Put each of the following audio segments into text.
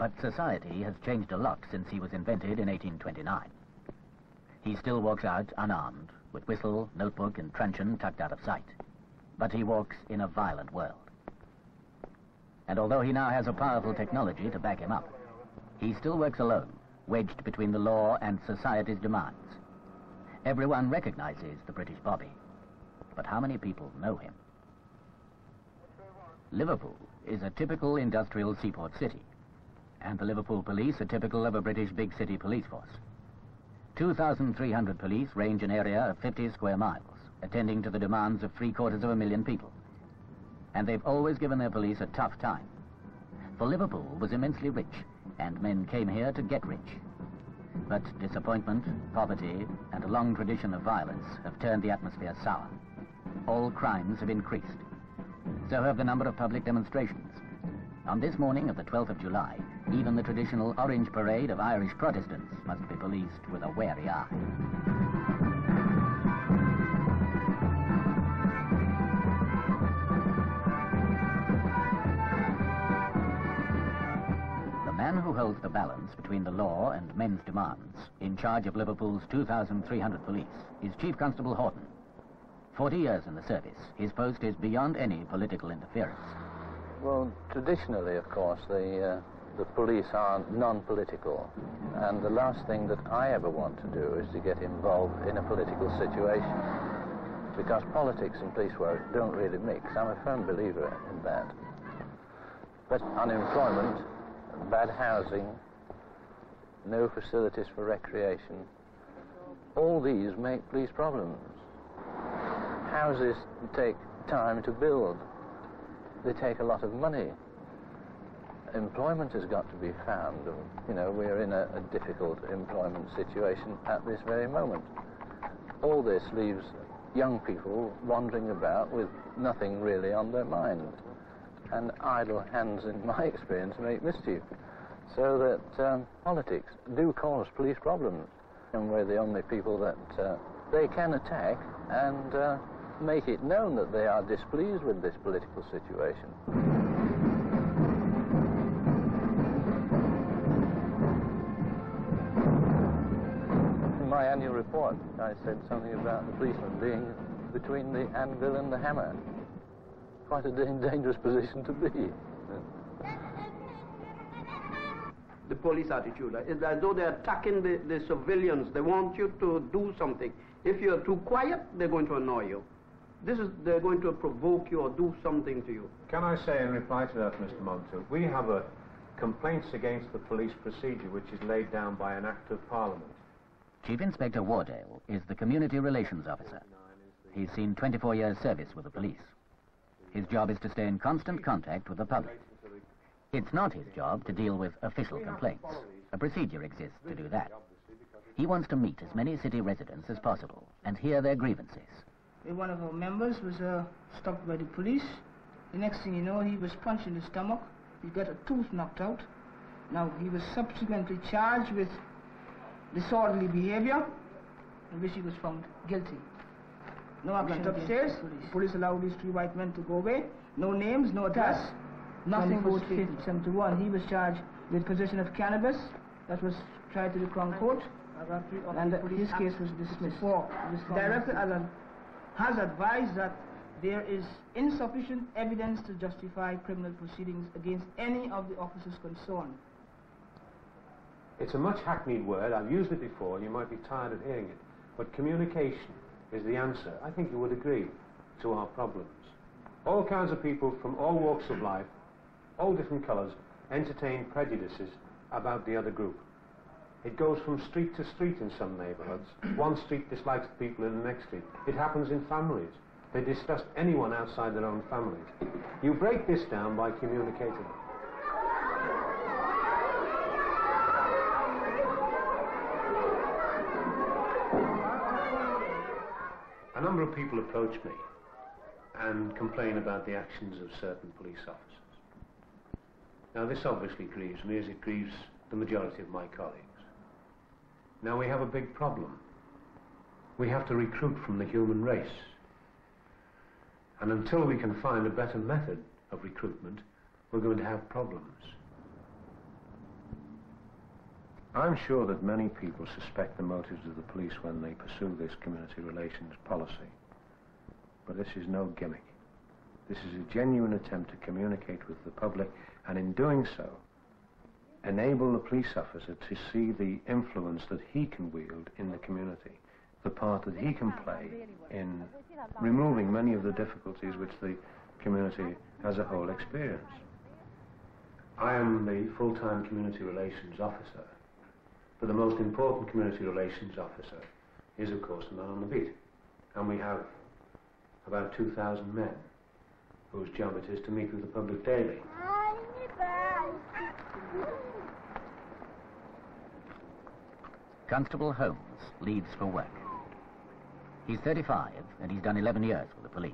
But society has changed a lot since he was invented in 1829. He still walks out unarmed, with whistle, notebook and truncheon tucked out of sight. But he walks in a violent world. And although he now has a powerful technology to back him up, he still works alone, wedged between the law and society's demands. Everyone recognizes the British Bobby, but how many people know him? Liverpool is a typical industrial seaport city, and the Liverpool police are typical of a British big city police force. 2,300 police range an area of 50 square miles, attending to the demands of 750,000 people. And they've always given their police a tough time. For Liverpool was immensely rich, and men came here to get rich. But disappointment, poverty, and a long tradition of violence have turned the atmosphere sour. All crimes have increased. So have the number of public demonstrations. On this morning of the 12th of July, even the traditional Orange Parade of Irish Protestants must be policed with a wary eye. The man who holds the balance between the law and men's demands, in charge of Liverpool's 2,300 police, is Chief Constable Horton. 40 years in the service, his post is beyond any political interference. Well, traditionally, of course, the police are non-political, and the last thing that I ever want to do is to get involved in a political situation, because politics and police work don't really mix. I'm a firm believer in that. But unemployment, bad housing, no facilities for recreation, all these make police problems. Houses take time to build. They take a lot of money. Employment has got to be found. You know, we're in a difficult employment situation at this very moment. All this leaves young people wandering about with nothing really on their mind. And idle hands, in my experience, make mischief. So that politics do cause police problems. And we're the only people that they can attack and make it known that they are displeased with this political situation. In my annual report, I said something about the policeman being between the anvil and the hammer. Quite a dangerous position to be. The police attitude is as though they're attacking the civilians. They want you to do something. If you're too quiet, they're going to annoy you. They're going to provoke you or do something to you. Can I say in reply to that, Mr. Monto, we have a complaints against the police procedure which is laid down by an Act of Parliament. Chief Inspector Wardale is the Community Relations Officer. He's seen 24 years' service with the police. His job is to stay in constant contact with the public. It's not his job to deal with official complaints. A procedure exists to do that. He wants to meet as many city residents as possible and hear their grievances. One of our members was stopped by the police. The next thing you know, he was punched in the stomach. He got a tooth knocked out. Now, he was subsequently charged with disorderly behavior, in which he was found guilty. No action upstairs. The police allowed these three white men to go away. No names, no address. Nothing was 71. He was charged with possession of cannabis. That was tried to the Crown Court. And his case was dismissed. The director has advised that there is insufficient evidence to justify criminal proceedings against any of the officers concerned. It's a much hackneyed word. I've used it before. You might be tired of hearing it. But communication is the answer. I think you would agree to our problems. All kinds of people from all walks of life, all different colours, entertain prejudices about the other group. It goes from street to street in some neighbourhoods. One street dislikes the people in the next street. It happens in families. They distrust anyone outside their own families. You break this down by communicating. A number of people approach me and complain about the actions of certain police officers. Now, this obviously grieves me as it grieves the majority of my colleagues. Now, we have a big problem. We have to recruit from the human race. And until we can find a better method of recruitment, we're going to have problems. I'm sure that many people suspect the motives of the police when they pursue this community relations policy. But this is no gimmick. This is a genuine attempt to communicate with the public, and in doing so, enable the police officer to see the influence that he can wield in the community, the part that he can play in removing many of the difficulties which the community as a whole experience. I am the full-time community relations officer, but the most important community relations officer is, of course, the man on the beat. And we have about 2,000 men whose job it is to meet with the public daily. Constable Holmes leaves for work. He's 35 and he's done 11 years with the police.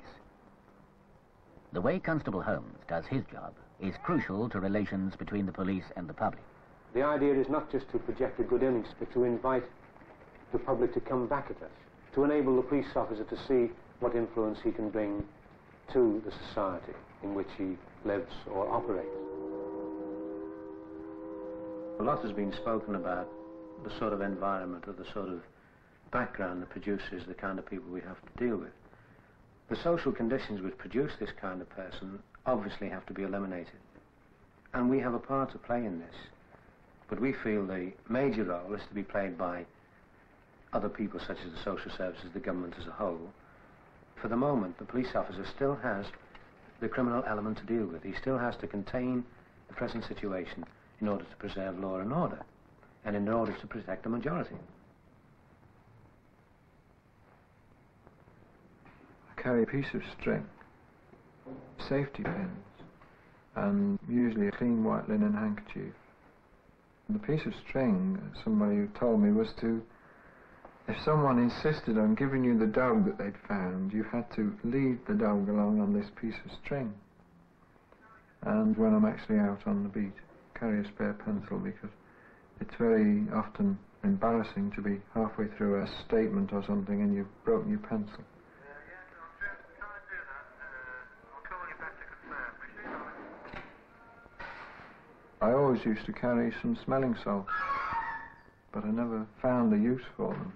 The way Constable Holmes does his job is crucial to relations between the police and the public. The idea is not just to project a good image, but to invite the public to come back at us, to enable the police officer to see what influence he can bring to the society in which he lives or operates. A lot has been spoken about the sort of environment or the sort of background that produces the kind of people we have to deal with. The social conditions which produce this kind of person obviously have to be eliminated. And we have a part to play in this. But we feel the major role is to be played by other people such as the social services, the government as a whole. For the moment, the police officer still has the criminal element to deal with. He still has to contain the present situation in order to preserve law and order, and in order to protect the majority. I carry a piece of string, safety pins, and usually a clean white linen handkerchief. And the piece of string, somebody told me, was to, if someone insisted on giving you the dog that they'd found, you had to lead the dog along on this piece of string. And when I'm actually out on the beat, carry a spare pencil, because it's very often embarrassing to be halfway through a statement or something and you've broken your pencil. I always used to carry some smelling salts, but I never found a use for them.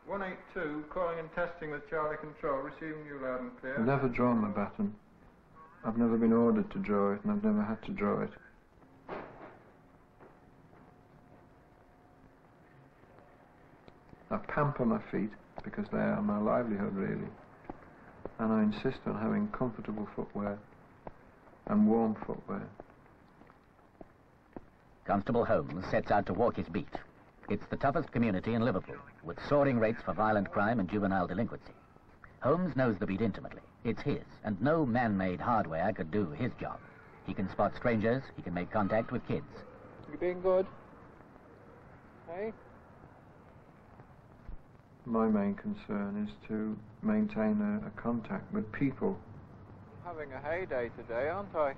182, calling and testing with Charlie Control, receiving you loud and clear. I've never drawn my baton. I've never been ordered to draw it, and I've never had to draw it. I pamper my feet, because they are my livelihood, really. And I insist on having comfortable footwear and warm footwear. Constable Holmes sets out to walk his beat. It's the toughest community in Liverpool, with soaring rates for violent crime and juvenile delinquency. Holmes knows the beat intimately. It's his, and no man-made hardware could do his job. He can spot strangers, he can make contact with kids. You being good? Hey? My main concern is to maintain a contact with people. Having a heyday today, aren't I?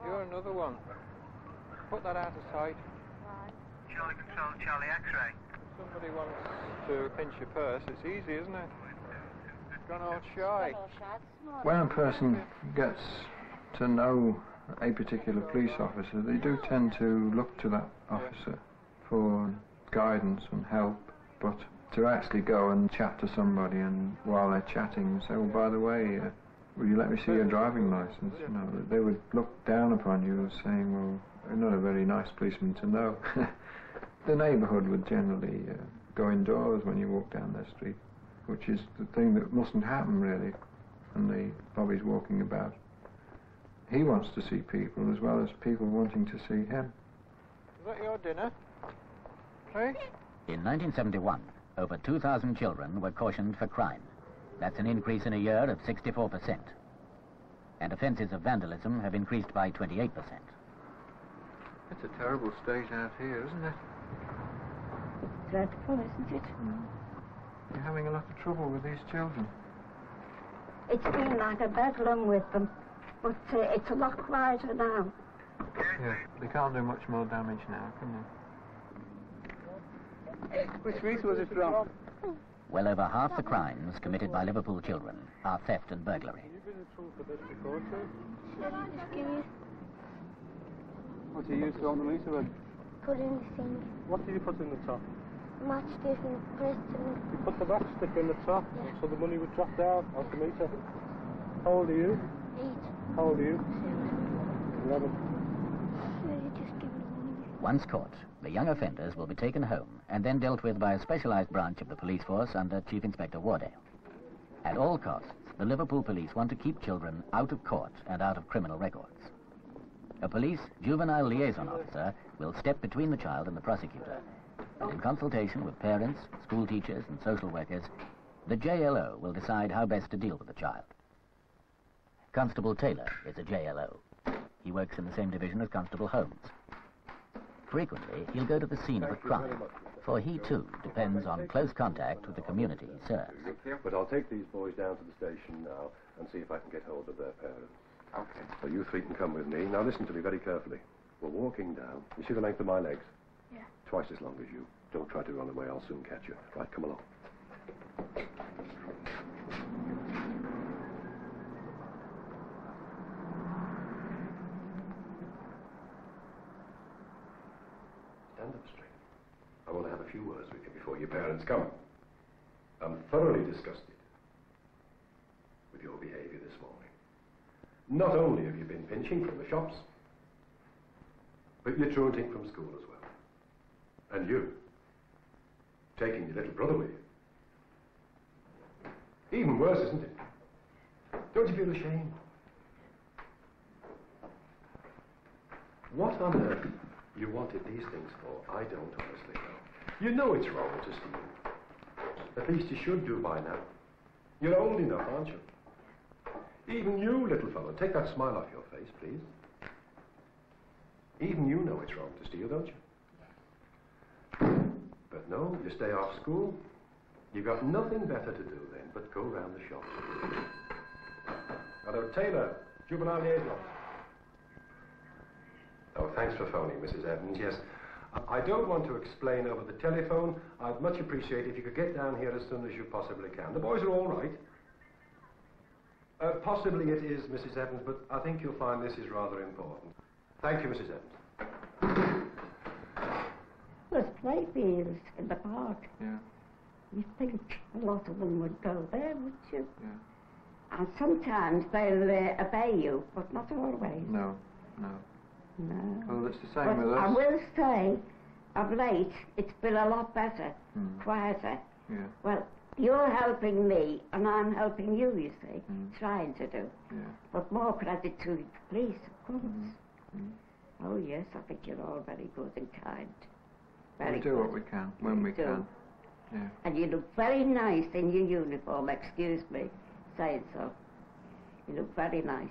You're another one. Put that out of sight. Charlie Control, Charlie X-ray. If somebody wants to pinch your purse, it's easy, isn't it? Gone all shy. When a person gets to know a particular police officer, they do tend to look to that officer for guidance and help, but to actually go and chat to somebody and while they're chatting say, oh, by the way, will you let me see your driving license? You know, they would look down upon you as saying, well, you're not a very nice policeman to know. The neighbourhood would generally go indoors when you walk down their street, which is the thing that mustn't happen, really, when the Bobby's walking about. He wants to see people as well as people wanting to see him. Is that your dinner? Hey? In 1971, over 2,000 children were cautioned for crime. That's an increase in a year of 64%. And offences of vandalism have increased by 28%. It's a terrible state out here, isn't it? Dreadful, isn't it? You're having a lot of trouble with these children. It's been like a bedlam with them, but it's a lot quieter now. Yeah, they can't do much more damage now, can they? Which street was it from? Well over half the crimes committed by Liverpool children are theft and burglary. You've been in trouble for this before, too? What do you use to open the meter with? Put in the sink. What do you put in the top? Matchstick and Preston. You put the matchstick in the top, yeah, so the money would drop down off the meter. How old are you? 8. How old are you? 11. You just give me the money. Once caught, the young offenders will be taken home and then dealt with by a specialised branch of the police force under Chief Inspector Wardale. At all costs, the Liverpool police want to keep children out of court and out of criminal records. A police juvenile liaison officer will step between the child and the prosecutor, and in consultation with parents, school teachers and social workers, the JLO will decide how best to deal with the child. Constable Taylor is a JLO. He works in the same division as Constable Holmes. Frequently, he'll go to the scene of a crime, for he too depends on close contact with the community he serves. But I'll take these boys down to the station now and see if I can get hold of their parents. Okay. So you three can come with me. Now listen to me very carefully. We're walking down. You see the length of my legs? Yeah. Twice as long as you. Don't try to run away. I'll soon catch you. Right, come along. Stand up straight. I want to have a few words with you before your parents come. I'm thoroughly disgusted with your behaviour this morning. Not only have you been pinching from the shops, but you're truanting from school as well. And you, taking your little brother with you. Even worse, isn't it? Don't you feel ashamed? What on earth you wanted these things for, I don't honestly know. You know it's wrong to steal. At least you should do by now. You're old enough, aren't you? Even you, little fellow, take that smile off your face, please. Even you know it's wrong to steal, don't you? But no, you stay off school. You've got nothing better to do then but go round the shop. Hello, Taylor, Juvenile liaison. Oh, thanks for phoning, Mrs. Evans. Yes, I don't want to explain over the telephone. I'd much appreciate if you could get down here as soon as you possibly can. The boys are all right. Possibly it is, Mrs. Evans, but I think you'll find this is rather important. Thank you, Mrs. Evans. There's playfields in the park. Yeah. You'd think a lot of them would go there, would you? Yeah. And sometimes they'll obey you, but not always. No, no. No. Well, it's the same But with us. I will say, of late, it's been a lot better, quieter. Yeah. Well, you're helping me, and I'm helping you, you see, trying to do. Yeah. But more credit to the police, of course. Oh, yes, I think you're all very good and kind. Very We do good. what we can, when we can. Yeah. And you look very nice in your uniform, excuse me saying so. You look very nice.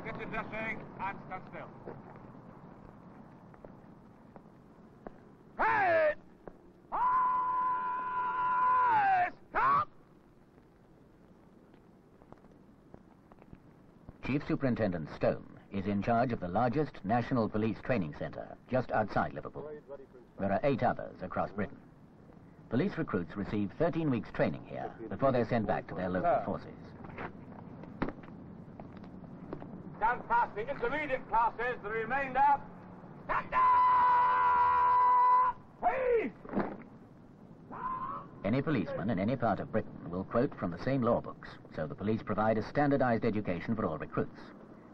Get your dressing and stand still. Hey! Stop! Chief Superintendent Stone is in charge of the largest national police training centre just outside Liverpool. There are 8 others across Britain. Police recruits receive 13 weeks training here before they're sent back to their local forces. Stand past the intermediate classes, the remainder. Stand up! Please! Any policeman in any part of Britain will quote from the same law books, so the police provide a standardized education for all recruits.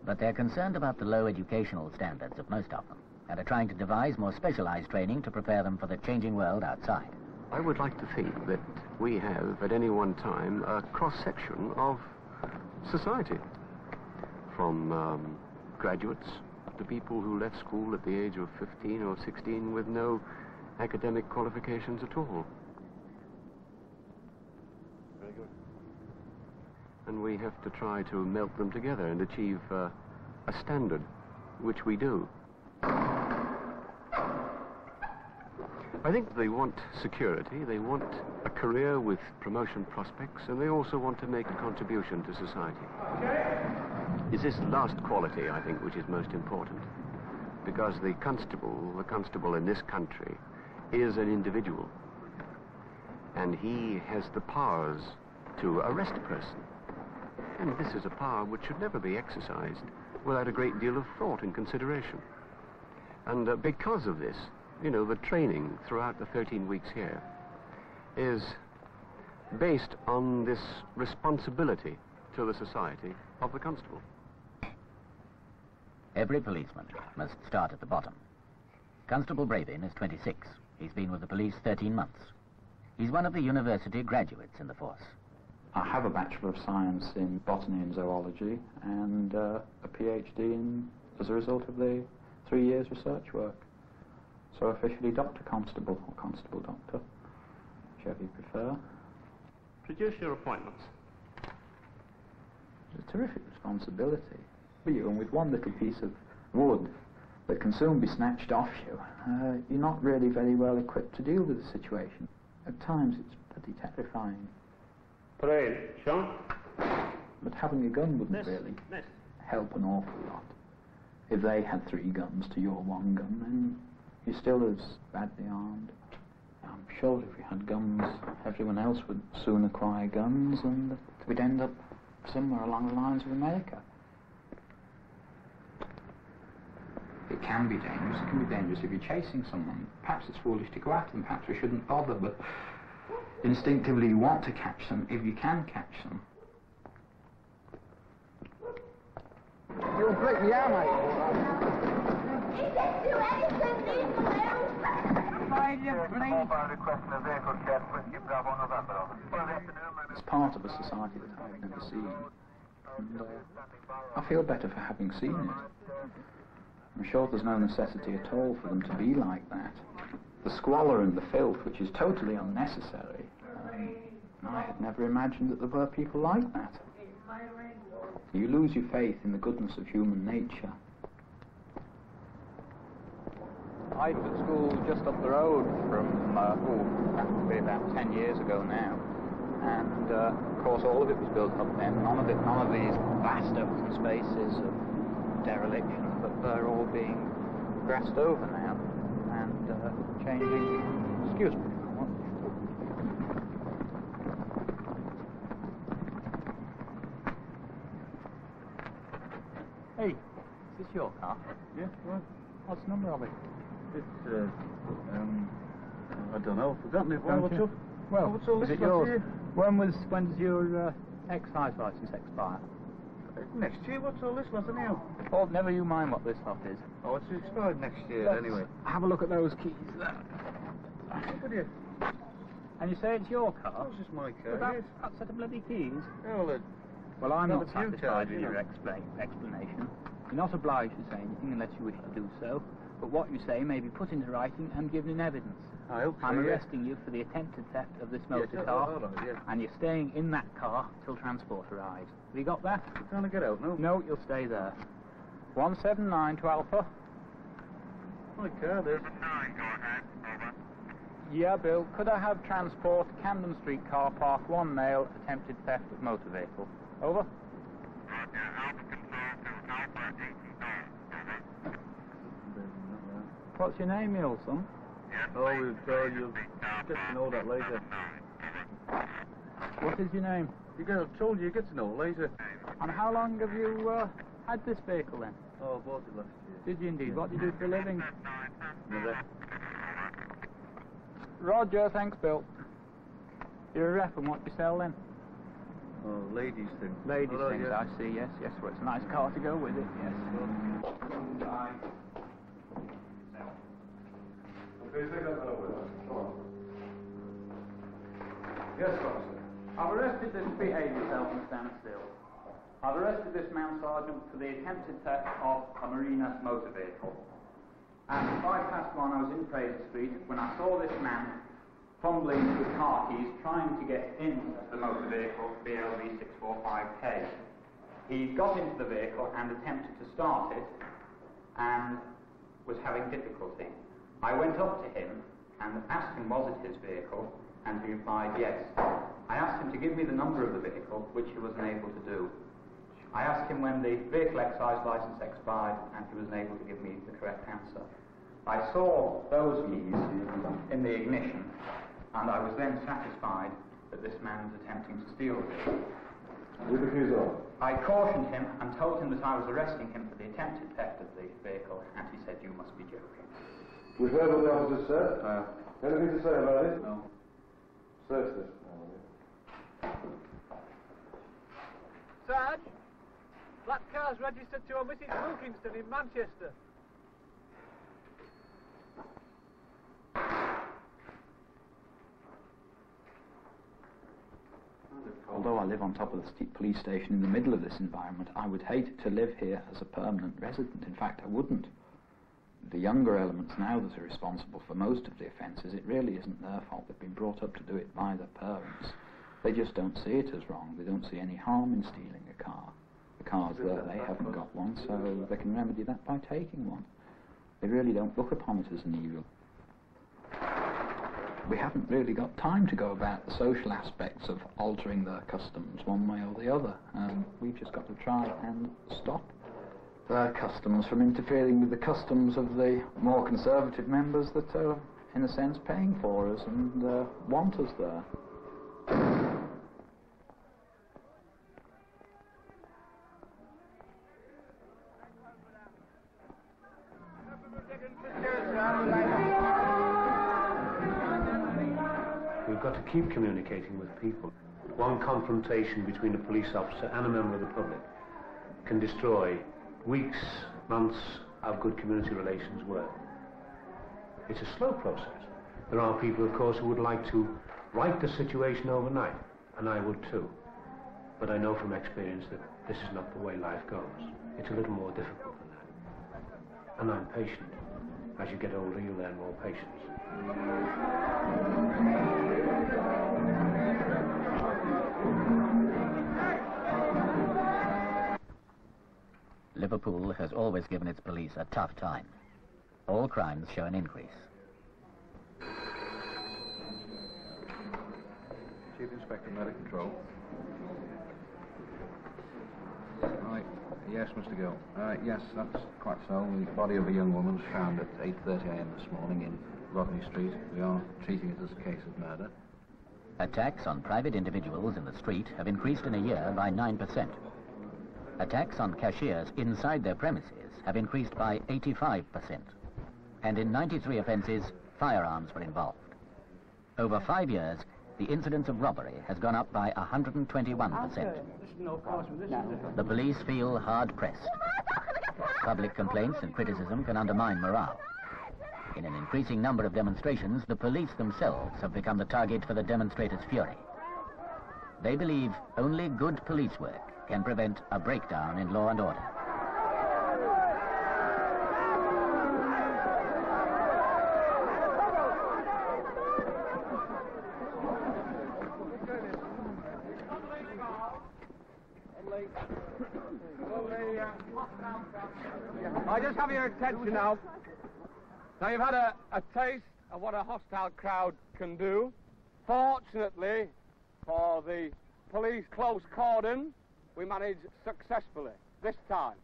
But they're concerned about the low educational standards of most of them, and are trying to devise more specialized training to prepare them for the changing world outside. I would like to think that we have, at any one time, a cross-section of society. From graduates to people who left school at the age of 15 or 16 with no academic qualifications at all. Very good. And we have to try to melt them together and achieve a standard, which we do. I think they want security, they want a career with promotion prospects, and they also want to make a contribution to society. It's this last quality, I think, which is most important. because the constable in this country is an individual. And he has the powers to arrest a person. And this is a power which should never be exercised without a great deal of thought and consideration. And because of this, you know, the training throughout the 13 weeks here is based on this responsibility to the society of the constable. Every policeman must start at the bottom. Constable Bravin is 26. He's been with the police 13 months. He's one of the university graduates in the force. I have a Bachelor of Science in Botany and Zoology and a PhD as a result of the 3 years research work. So officially Dr. Constable, or Constable Doctor, whichever you prefer. Produce your appointments. It's a terrific responsibility for you, and with one little piece of wood that can soon be snatched off you, you're not really very well equipped to deal with the situation. At times it's pretty terrifying. Parade, Sean. But having a gun wouldn't really help an awful lot. If they had 3 guns to your 1 gun, then you're still as badly armed. I'm sure if we had guns, everyone else would soon acquire guns, and we'd end up somewhere along the lines of America. It can be dangerous. It can be dangerous if you're chasing someone. Perhaps it's foolish to go after them. Perhaps we shouldn't bother, but instinctively you want to catch them if you can catch them. You'll break the arm, mate. He didn't do anything, leave him alone. Why do you requesting a vehicle check, Whiskey Bravo November. It's part of a society that I've never seen. And I feel better for having seen it. I'm sure there's no necessity at all for them to be like that. The squalor and the filth, which is totally unnecessary, I had never imagined that there were people like that. You lose your faith in the goodness of human nature. I was at school just up the road from, that would be about 10 years ago now. And, of course, all of it was built up then. None of these vast open spaces of dereliction, but they're all being grassed over now and changing. Excuse me. Hey, is this your car? Yeah, right. What's the number of it? It's, I don't know. I've forgotten it. What's up? Well, what's all is this it yours? here? When does your excise license expire? Next year. What's all this lot anyhow? Oh, never you mind what this lot is. Oh, it's expired next year anyway. Have a look at those keys there. Look at you. And you say it's your car? This is my car, Without yes. that set of bloody keys? Well, I'm not that's you satisfied charge, with you your know. explanation. You're not obliged to say anything unless you wish to do so, but what you say may be put into writing and given in evidence. I hope so, I'm yeah. arresting you for the attempted theft of this motor car, all right, yeah. and you're staying in that car till transport arrives. Have you got that? You're trying to get out, no? No, you'll stay there. 179 to Alpha. My car, there's... Yeah, Bill. Could I have transport, Camden Street car park, 1 male, attempted theft of motor vehicle? Over. What's your name, you old son? Oh, you'll get to know that later. What is your name? I told you, you get to know later. And how long have you had this vehicle then? Oh, I bought it last year. Did you indeed? What do you do for a living? Mother. Roger, thanks, Bill. You're a rep, and what do you sell then? Oh, ladies things. Ladies Oh, things, yeah. I see, yes, yes. Well, it's a nice car to go with it, yes. Yes, officer. I've arrested this, behave yourself and stand still. I've arrested this man sergeant for the attempted theft of a Marina motor vehicle. At 1:05 I was in Fraser Street when I saw this man fumbling with car keys trying to get into the motor vehicle BLV 645K. He got into the vehicle and attempted to start it and was having difficulty. I went up to him and asked him was it his vehicle, and he replied yes. I asked him to give me the number of the vehicle, which he was unable to do. I asked him when the vehicle exercise licence expired, and he was unable to give me the correct answer. I saw those keys in the ignition, and I was then satisfied that this man was attempting to steal it. With the keys on? I cautioned him and told him that I was arresting him for the attempted theft of the vehicle, and he said, "You must be joking." We've heard what the officer said. Anything to say about it? No. Search this. Sarge, that car's registered to a Mrs. Wilkinson in Manchester. Although I live on top of the police station in the middle of this environment, I would hate to live here as a permanent resident. In fact, I wouldn't. The younger elements now that are responsible for most of the offences, it really isn't their fault. They've been brought up to do it by their parents. They just don't see it as wrong. They don't see any harm in stealing a car. The car's there, they haven't got one, so they can remedy that by taking one. They really don't look upon it as an evil. We haven't really got time to go about the social aspects of altering their customs one way or the other. We've just got to try and stop their customs from interfering with the customs of the more conservative members that are, in a sense, paying for us and want us there. We've got to keep communicating with people. One confrontation between a police officer and a member of the public can destroy weeks, months of good community relations work. It's a slow process. There are people, of course, who would like to right the situation overnight, and I would too. But I know from experience that this is not the way life goes. It's a little more difficult than that. And I'm patient. As you get older, you learn more patience. Liverpool has always given its police a tough time. All crimes show an increase. Chief Inspector, Medical Control. Right. Yes, Mr. Gill. Yes, that's quite so. The body of a young woman was found at 8:30 a.m. this morning in Rodney Street. We are treating it as a case of murder. Attacks on private individuals in the street have increased in a year by 9%. Attacks on cashiers inside their premises have increased by 85%. And in 93 offences, firearms were involved. Over 5 years, the incidence of robbery has gone up by 121%. The police feel hard-pressed. Public complaints and criticism can undermine morale. In an increasing number of demonstrations, the police themselves have become the target for the demonstrators' fury. They believe only good police work can prevent a breakdown in law and order. I just have your attention now. Now, you've had a taste of what a hostile crowd can do. Fortunately for the police close cordon, we managed successfully this time.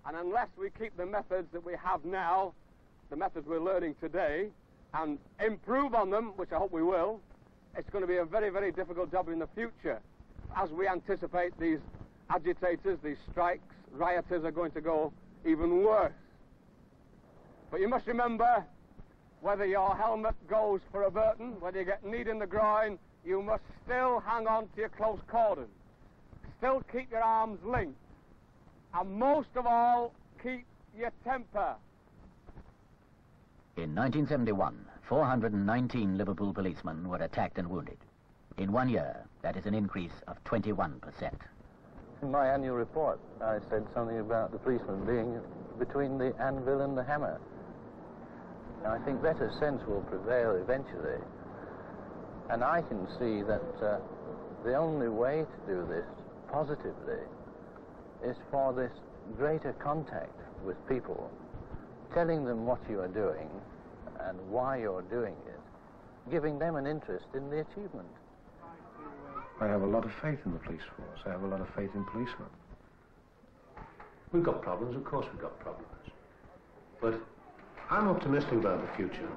And unless we keep the methods that we have now, the methods we're learning today, and improve on them, which I hope we will, it's going to be a very, very difficult job in the future. As we anticipate these agitators, these strikes, rioters are going to go even worse. But you must remember, whether your helmet goes for a Burton, whether you get kneed in the groin, you must still hang on to your close cordon. Still keep your arms linked. And most of all, keep your temper. In 1971, 419 Liverpool policemen were attacked and wounded. In 1 year, that is an increase of 21%. In my annual report, I said something about the policeman being between the anvil and the hammer. I think better sense will prevail eventually. And I can see that the only way to do this positively is for this greater contact with people, telling them what you are doing and why you're doing it, giving them an interest in the achievement. I have a lot of faith in the police force. I have a lot of faith in policemen. We've got problems, of course we've got problems. But I'm optimistic about the future.